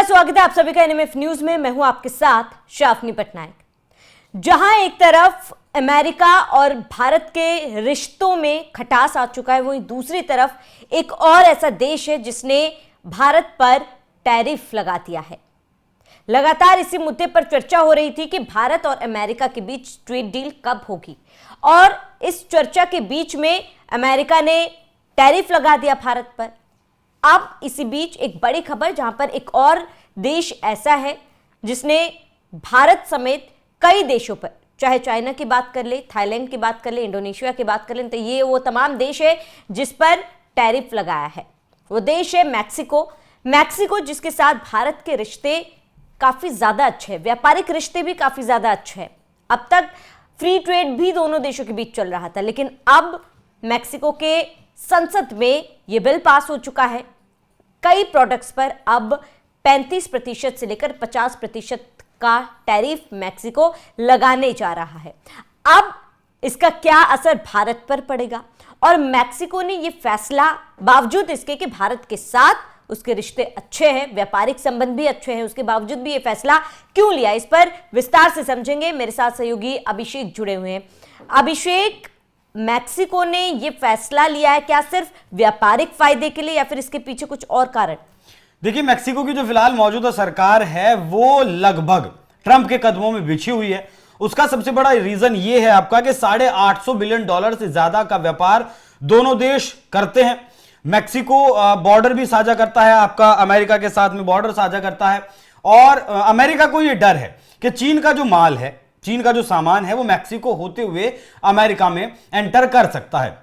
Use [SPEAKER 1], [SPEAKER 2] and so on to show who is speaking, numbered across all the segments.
[SPEAKER 1] नमस्कार, स्वागत है आप सभी का एनएमएफ न्यूज में। मैं हूं आपके साथ शाफनी पटनायक। जहां एक तरफ अमेरिका और भारत के रिश्तों में खटास आ चुका है, वहीं दूसरी तरफ एक और ऐसा देश है जिसने भारत पर टैरिफ लगा दिया है। लगातार इसी मुद्दे पर चर्चा हो रही थी कि भारत और अमेरिका के बीच ट्रेड डील कब होगी, और इस चर्चा के बीच में अमेरिका ने टैरिफ लगा दिया भारत पर। अब इसी बीच एक बड़ी खबर, जहां पर एक और देश ऐसा है जिसने भारत समेत कई देशों पर, चाहे चाइना की बात कर ले, थाईलैंड की बात कर ले, इंडोनेशिया की बात कर ले, तो ये वो तमाम देश है जिस पर टैरिफ लगाया है। वो देश है मैक्सिको, जिसके साथ भारत के रिश्ते काफी ज्यादा अच्छे हैं, व्यापारिक रिश्ते भी काफी ज्यादा अच्छे हैं। अब तक फ्री ट्रेड भी दोनों देशों के बीच चल रहा था, लेकिन अब मैक्सिको के संसद में यह बिल पास हो चुका है। कई प्रोडक्ट्स पर अब 35% से लेकर 50% का टैरिफ मैक्सिको लगाने जा रहा है। अब इसका क्या असर भारत पर पड़ेगा, और मैक्सिको ने यह फैसला, बावजूद इसके कि भारत के साथ उसके रिश्ते अच्छे हैं, व्यापारिक संबंध भी अच्छे हैं, उसके बावजूद भी यह फैसला क्यों लिया, इस पर विस्तार से समझेंगे। मेरे साथ सहयोगी अभिषेक जुड़े हुए हैं। अभिषेक, मैक्सिको ने यह फैसला लिया है क्या सिर्फ व्यापारिक फायदे के लिए, या फिर इसके पीछे कुछ और कारण?
[SPEAKER 2] देखिए, मैक्सिको की जो फिलहाल मौजूदा सरकार है वो लगभग ट्रंप के कदमों में बिछी हुई है। उसका सबसे बड़ा रीजन ये है आपका कि $850 बिलियन से ज्यादा का व्यापार दोनों देश करते हैं। मैक्सिको बॉर्डर भी साझा करता है, आपका अमेरिका के साथ में बॉर्डर साझा करता है, और अमेरिका को यह डर है कि चीन का जो माल है, चीन का जो सामान है, वो मैक्सिको होते हुए अमेरिका में एंटर कर सकता है।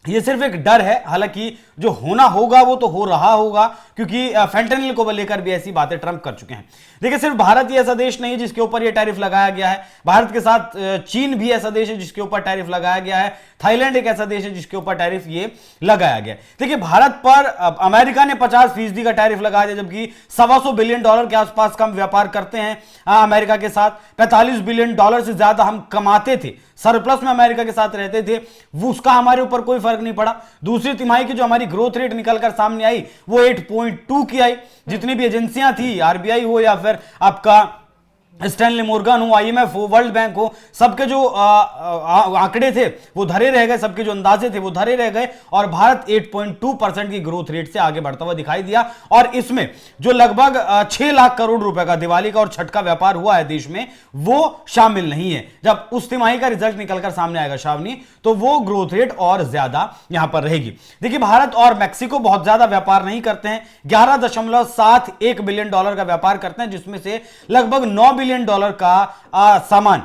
[SPEAKER 2] ये सिर्फ एक डर है, हालांकि जो होना होगा वो तो हो रहा होगा, क्योंकि फेंटेनिल को लेकर भी ऐसी बातें ट्रंप कर चुके हैं। देखिए, सिर्फ भारत ही ऐसा देश नहीं है जिसके ऊपर ये टैरिफ लगाया गया है। भारत के साथ चीन भी ऐसा देश है जिसके ऊपर टैरिफ लगाया गया है। थाईलैंड एक ऐसा देश है जिसके ऊपर टैरिफ ये लगाया गया है। देखिए, भारत पर अमेरिका ने 50% का टैरिफ लगा दिया, जबकि $125 बिलियन के आसपास का हम व्यापार करते हैं अमेरिका के साथ। $45 बिलियन से ज्यादा हम कमाते थे, सरप्लस में अमेरिका के साथ रहते थे, वो उसका हमारे ऊपर कोई फर्क नहीं पड़ा। दूसरी तिमाही की जो हमारी ग्रोथ रेट निकलकर सामने आई वो 8.2 की आई। जितनी भी एजेंसियां थी, आरबीआई हो या फिर आपका स्टैनली मोर्गन हो, आईएमएफ हो, वर्ल्ड बैंक हो, सबके जो आंकड़े थे वो धरे रह गए, सबके जो अंदाजे थे वो धरे रह गए, और भारत 8.2% की ग्रोथ रेट से आगे बढ़ता हुआ दिखाई दिया। और इसमें जो लगभग 6 लाख करोड़ रुपए का दिवाली का और छठ का व्यापार हुआ है देश में, वो शामिल नहीं है। जब उस तिमाही का रिजल्ट निकलकर सामने आएगा शावनी, तो वो ग्रोथ रेट और ज्यादा यहां पर रहेगी। देखिए, भारत और मैक्सिको बहुत ज्यादा व्यापार नहीं करते हैं, $11.71 बिलियन का व्यापार करते हैं, जिसमें से लगभग $9 बिलियन का सामान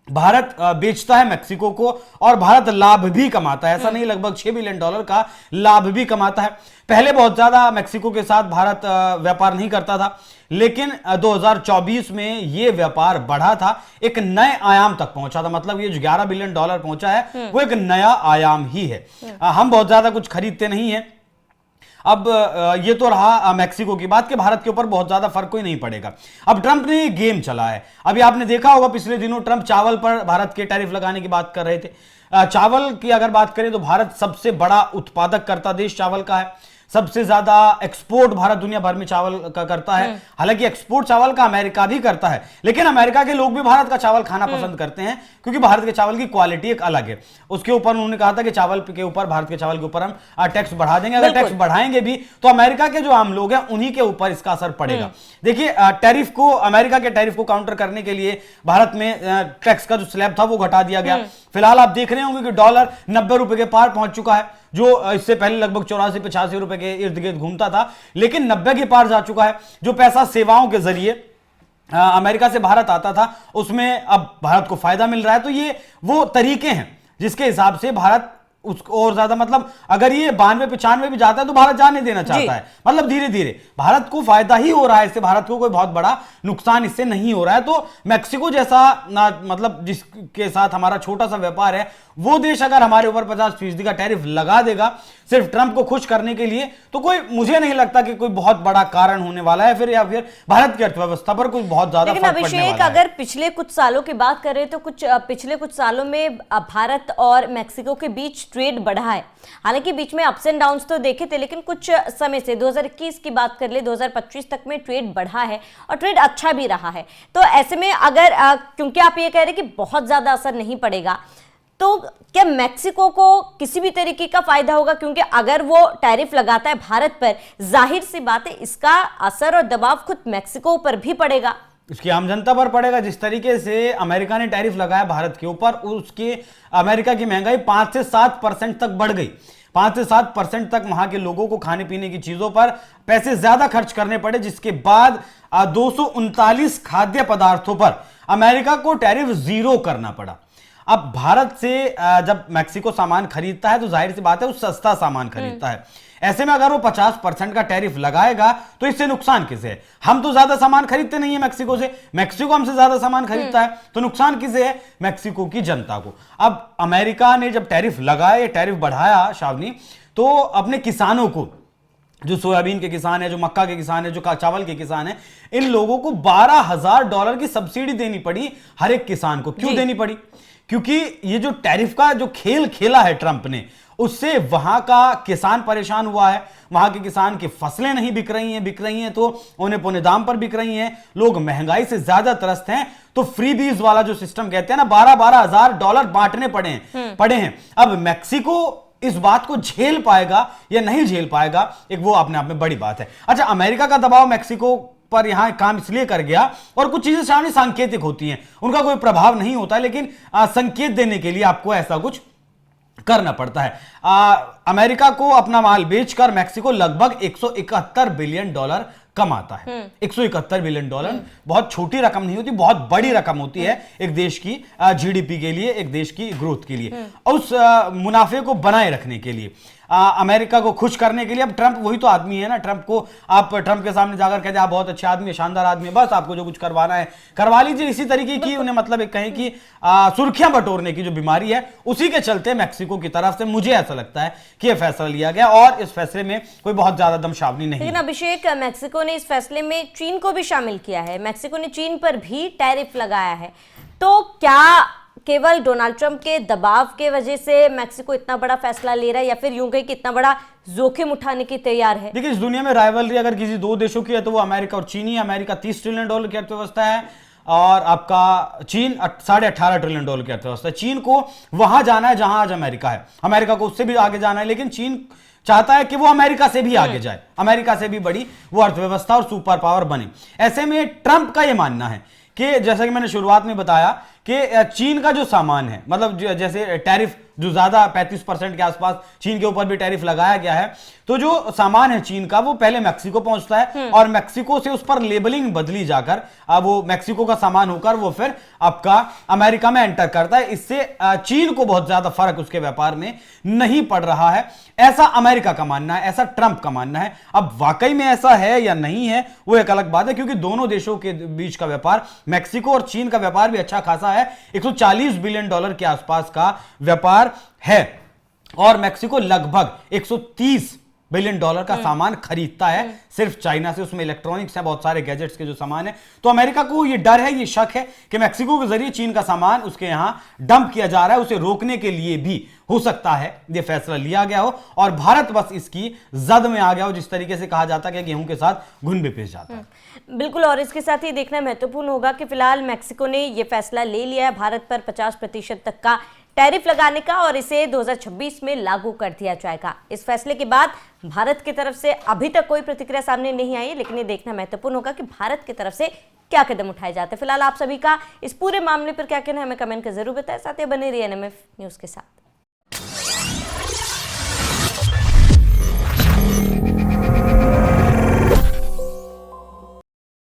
[SPEAKER 2] भारत बेचता है मैक्सिको को, और भारत लाभ भी कमाता है। ऐसा नहीं, लगभग $6 बिलियन का लाभ भी कमाता है। पहले बहुत ज्यादा मैक्सिको के साथ भारत व्यापार नहीं करता था, लेकिन 2024 में यह व्यापार बढ़ा था, एक नए आयाम तक पहुंचा था। मतलब ये जो $11 बिलियन पहुंचा है वो एक नया आयाम ही है। हम बहुत ज्यादा कुछ खरीदते नहीं है। अब ये तो रहा मैक्सिको की बात कि भारत के ऊपर बहुत ज्यादा फर्क कोई नहीं पड़ेगा। अब ट्रंप ने ये गेम चला है। अभी आपने देखा होगा पिछले दिनों ट्रंप चावल पर भारत के टैरिफ लगाने की बात कर रहे थे। चावल की अगर बात करें तो भारत सबसे बड़ा उत्पादक करता देश चावल का है। सबसे ज्यादा एक्सपोर्ट भारत दुनिया भर में चावल का करता है। हालांकि एक्सपोर्ट चावल का अमेरिका भी करता है, लेकिन अमेरिका के लोग भी भारत का चावल खाना पसंद करते हैं, क्योंकि भारत के चावल की क्वालिटी एक अलग है। उसके ऊपर उन्होंने कहा था कि चावल के ऊपर, भारत के चावल के ऊपर हम टैक्स बढ़ा देंगे। अगर टैक्स बढ़ाएंगे भी तो अमेरिका के जो आम लोग हैं उन्हीं के ऊपर इसका असर पड़ेगा। देखिए, टैरिफ को, अमेरिका के टैरिफ को काउंटर करने के लिए भारत में टैक्स का जो स्लैब था वो घटा दिया गया। फिलहाल आप देख रहे होंगे कि डॉलर $90 के पार पहुंच चुका है, जो इससे पहले लगभग 84-85 रुपए के इर्द गिर्द घूमता था, लेकिन 90 के पार जा चुका है। जो पैसा सेवाओं के जरिए अमेरिका से भारत आता था, उसमें अब भारत को फायदा मिल रहा है। तो ये वो तरीके हैं जिसके हिसाब से भारत उसको और ज्यादा, मतलब अगर ये 92-95 भी जाता है तो भारत जाने देना चाहता है। मतलब धीरे धीरे भारत को फायदा ही हो रहा है इससे, भारत को कोई बहुत बड़ा नुकसान इससे नहीं हो रहा है। तो मैक्सिको जैसा मतलब जिसके साथ हमारा छोटा सा व्यापार है, वो देश अगर हमारे ऊपर 50% का टैरिफ लगा देगा सिर्फ ट्रंप को खुश करने के लिए, तो कोई, मुझे नहीं लगता कि कोई बहुत बड़ा कारण होने वाला है फिर, या फिर भारत की अर्थव्यवस्था पर कोई बहुत ज्यादा फर्क पड़ने वाला है।
[SPEAKER 1] अभिषेक, अगर पिछले कुछ सालों की बात करें तो पिछले कुछ सालों में भारत और मैक्सिको के बीच ट्रेड बढ़ा है। हालांकि बीच में अप्स एंड डाउन्स तो देखे थे, लेकिन कुछ समय से 2021 की बात कर ले 2025 तक में ट्रेड बढ़ा है और ट्रेड अच्छा भी रहा है। तो ऐसे में अगर क्योंकि आप ये कह रहे हैं कि बहुत ज्यादा असर नहीं पड़ेगा, तो क्या मैक्सिको को किसी भी तरीके का फायदा होगा? क्योंकि अगर वो टैरिफ लगाता है भारत पर, जाहिर सी बात है इसका असर और दबाव खुद मैक्सिको पर भी पड़ेगा,
[SPEAKER 2] उसकी आम जनता पर पड़ेगा। जिस तरीके से अमेरिका ने टैरिफ लगाया भारत के ऊपर, उसके अमेरिका की महंगाई 5 से 7% तक बढ़ गई। 5 से 7% तक वहां के लोगों को खाने पीने की चीजों पर पैसे ज्यादा खर्च करने पड़े, जिसके बाद 239 खाद्य पदार्थों पर अमेरिका को टैरिफ 0 करना पड़ा। अब भारत से जब मैक्सिको सामान खरीदता है तो जाहिर सी बात है वो सस्ता सामान खरीदता है। ऐसे में अगर वो 50% का टैरिफ लगाएगा तो इससे नुकसान किसे है? हम तो ज्यादा सामान खरीदते नहीं है मैक्सिको से, मैक्सिको हमसे ज्यादा सामान खरीदता है, तो नुकसान किसे है? मैक्सिको की जनता को। अब अमेरिका ने जब टैरिफ लगाया, टैरिफ बढ़ाया शावनी, तो अपने किसानों को, जो सोयाबीन के किसान है, जो मक्का के किसान है, जो चावल के किसान है, इन लोगों को $12,000 की सब्सिडी देनी पड़ी हर एक किसान को। क्यों देनी पड़ी? क्योंकि ये जो टैरिफ का जो खेल खेला है ट्रंप ने, उससे वहां का किसान परेशान हुआ है। वहां के किसान की फसलें नहीं बिक रही हैं तो औने पौने दाम पर बिक रही हैं। लोग महंगाई से ज्यादा त्रस्त हैं, तो फ्री बीज वाला जो सिस्टम कहते हैं ना, $12,000 बांटने पड़े हैं। अब मैक्सिको इस बात को झेल पाएगा या नहीं झेल पाएगा, एक वो अपने आप में बड़ी बात है। अच्छा, अमेरिका का दबाव मैक्सिको पर यहां काम इसलिए कर गया, और कुछ चीजें सामने सांकेतिक होती हैं, उनका कोई प्रभाव नहीं होता, लेकिन संकेत देने के लिए आपको ऐसा कुछ करना पड़ता है। अमेरिका को अपना माल बेचकर मैक्सिको लगभग $171 बिलियन कमाता है। $171 बिलियन बहुत छोटी रकम नहीं होती, बहुत बड़ी रकम होती है एक देश की जीडीपी के लिए, एक देश की ग्रोथ के लिए, और उस मुनाफे को बनाए रखने के लिए, अमेरिका को खुश करने के लिए। अब ट्रंप वही तो आदमी है ना, ट्रंप को आप ट्रंप के सामने जाकर कहते हैं आप बहुत अच्छे आदमी है, शानदार आदमी है, बस आपको जो कुछ करवाना है करवा लीजिए। इसी तरीके की उन्हें मतलब एक कहें कि सुर्खियां बटोरने की जो बीमारी है, उसी के चलते मैक्सिको की तरफ से मुझे ऐसा लगता है कि यह फैसला लिया गया, और इस फैसले में कोई बहुत ज्यादा दमशावनी नहीं।
[SPEAKER 1] लेकिन अभिषेक, मैक्सिको ने इस फैसले में चीन को भी शामिल किया है, मैक्सिको ने चीन पर भी टैरिफ लगाया है, तो क्या केवल डोनाल्ड ट्रंप के दबाव के वजह से मैक्सिको इतना बड़ा फैसला ले रहा है, या फिर यूं कहीं कि इतना बड़ा जोखिम उठाने की तैयार है?
[SPEAKER 2] देखिए, इस दुनिया में राइवलरी अगर किसी दो देशों की है तो वो अमेरिका और चीन ही। अमेरिका $30 ट्रिलियन की अर्थव्यवस्था है, और आपका चीन $18.5 ट्रिलियन की अर्थव्यवस्था है। चीन को वहां जाना है जहां आज अमेरिका है, अमेरिका को उससे भी आगे जाना है, लेकिन चीन चाहता है कि वो अमेरिका से भी आगे जाए, अमेरिका से भी बड़ी वो अर्थव्यवस्था और सुपर पावर बने। ऐसे में ट्रंप का यह मानना है कि जैसा कि मैंने शुरुआत में बताया कि चीन का जो सामान है, मतलब जैसे टैरिफ जो ज्यादा 35% के आसपास चीन के ऊपर भी टैरिफ लगाया गया है, तो जो सामान है चीन का वो पहले मैक्सिको पहुंचता है, और मैक्सिको से उस पर लेबलिंग बदली जाकर वो मैक्सिको का सामान होकर वो फिर आपका अमेरिका में एंटर करता है। इससे चीन को बहुत ज्यादा फर्क उसके व्यापार में नहीं पड़ रहा है, ऐसा अमेरिका का मानना है, ऐसा ट्रंप का मानना है। अब वाकई में ऐसा है या नहीं है वो एक अलग बात है, क्योंकि दोनों देशों के बीच का व्यापार, मैक्सिको और चीन का व्यापार भी अच्छा खासा है, $140 बिलियन के आसपास का व्यापार है, और मैक्सिको लगभग $130 बिलियन का सामान खरीदता है सिर्फ चाइना से। उसमें इलेक्ट्रॉनिक्स है, बहुत सारे गैजेट्स के जो सामान है। तो अमेरिका को ये डर है, ये शक है कि मैक्सिको के जरिए चीन का सामान उसके यहां डंप किया जा रहा है, उसे रोकने के लिए भी हो सकता है ये फैसला लिया गया हो, और भारत बस इसकी जद में आ गया हो, जिस तरीके से कहा जाता है कि गेहूं के साथ घुन भी पिस जाता है।
[SPEAKER 1] बिल्कुल, और इसके साथ ही देखना महत्वपूर्ण होगा कि फिलहाल मैक्सिको ने यह फैसला ले लिया है भारत पर 50% तक का टैरिफ लगाने का, और इसे 2026 में लागू कर दिया जाएगा। इस फैसले के बाद भारत की तरफ से अभी तक कोई प्रतिक्रिया सामने नहीं आई है, लेकिन ये देखना महत्वपूर्ण होगा कि भारत की तरफ से क्या कदम उठाए जाते हैं। फिलहाल आप सभी का इस पूरे मामले पर क्या कहना है, हमें कमेंट कर जरूर बताएं। साथ ही बने रहिए NMF न्यूज के साथ।